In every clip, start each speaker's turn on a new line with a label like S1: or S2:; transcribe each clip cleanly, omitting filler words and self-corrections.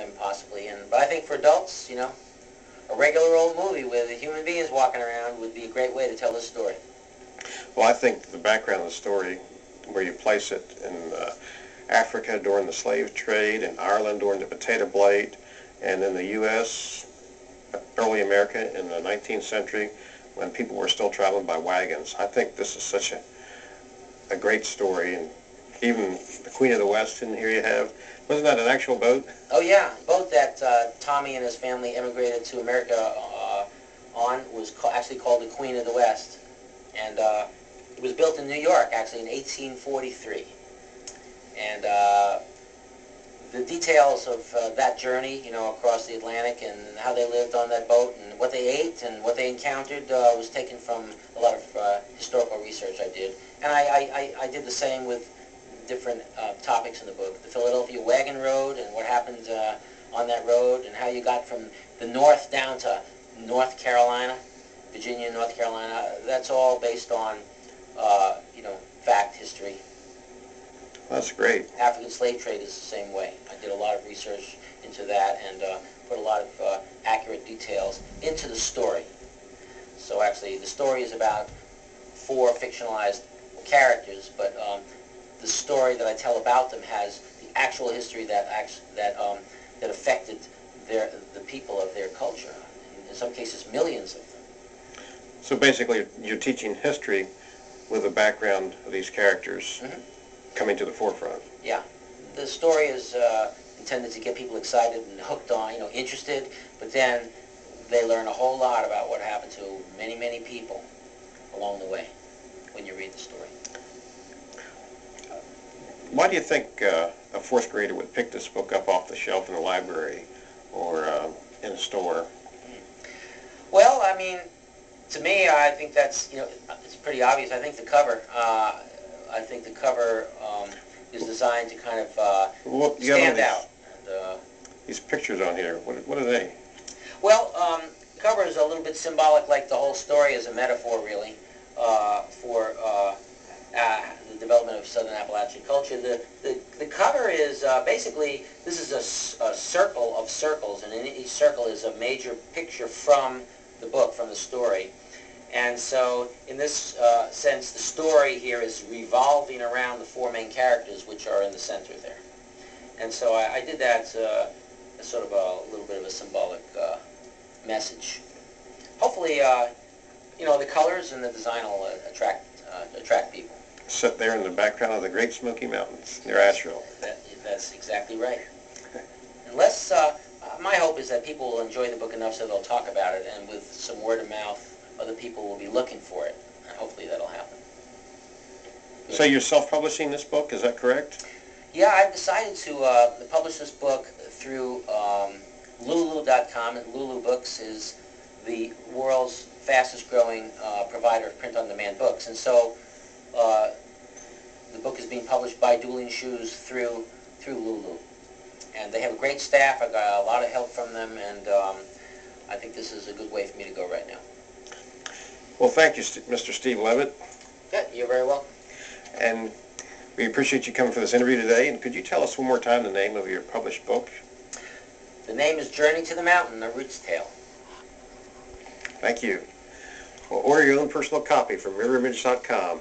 S1: lifetime possibly. But I think for adults, you know, a regular old movie with human beings walking around would be a great way to tell this story.
S2: Well, I think the background of the story, where you place it in Africa during the slave trade, in Ireland during the potato blight, and in the U.S., early America in the 19th century, when people were still traveling by wagons. I think this is such a great story, and even the Queen of the West, and here you have, wasn't that an actual boat?
S1: Oh yeah, boat that Tommy and his family immigrated to America on was actually called the Queen of the West, and it was built in New York actually in 1843, and the details of that journey, you know, across the Atlantic and how they lived on that boat and what they ate and what they encountered was taken from a lot of historical research I did. And I did the same with different topics in the book. The Philadelphia Wagon Road and what happened on that road and how you got from the north down to North Carolina, Virginia, North Carolina. That's all based on, you know, fact, history.
S2: That's great.
S1: African slave trade is the same way. I did a lot of research into that and put a lot of accurate details into the story. So actually the story is about 4 fictionalized characters, but the story that I tell about them has the actual history that affected the people of their culture. In some cases, millions of them.
S2: So basically, you're teaching history with the background of these characters coming to the forefront.
S1: Yeah, the story is intended to get people excited and hooked on, you know, interested, but then they learn a whole lot about what happened to many, many people along the way when you read the story.
S2: Why do you think a 4th grader would pick this book up off the shelf in the library or in a store?
S1: Well, I mean, to me, I think that's, you know, it's pretty obvious. I think the cover, is designed to kind of stand out. And,
S2: these pictures on here, what are they?
S1: Well, the cover is a little bit symbolic, like the whole story is a metaphor, really, for the development of Southern Appalachian culture. The cover is basically, this is a circle of circles, and in each circle is a major picture from the book, from the story. And so, in this sense, the story here is revolving around the 4 main characters, which are in the center there. And so I did that as sort of a little bit of a symbolic message. Hopefully, you know, the colors and the design will attract people.
S2: Sit there in the background of the Great Smoky Mountains near Asheville.
S1: That's exactly right. Unless, my hope is that people will enjoy the book enough so they'll talk about it, and with some word of mouth, other people will be looking for it, and hopefully that'll happen.
S2: So you're self-publishing this book, is that correct?
S1: Yeah, I've decided to publish this book through Lulu.com, and Lulu Books is the world's fastest growing provider of print-on-demand books. And so the book is being published by Dueling Shoes through Lulu. And they have a great staff. I've got a lot of help from them, and I think this is a good way for me to go right now.
S2: Well, thank you, Mr. Steve Levitt.
S1: Yeah, you're very welcome.
S2: And we appreciate you coming for this interview today. And could you tell us one more time the name of your published book?
S1: The name is Journey to the Mountain, A Root's Tale.
S2: Thank you. Well, order your own personal copy from riverimage.com.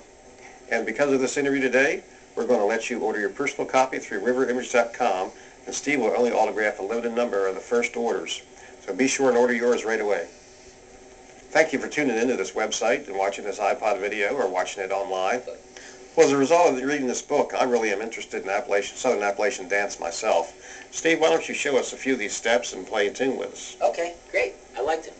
S2: And because of this interview today, we're going to let you order your personal copy through riverimage.com, and Steve will only autograph a limited number of the first orders. So be sure and order yours right away. Thank you for tuning into this website and watching this iPod video or watching it online. Well, as a result of reading this book, I really am interested in Southern Appalachian dance myself. Steve, why don't you show us a few of these steps and play a tune with us?
S1: Okay, great. I liked it.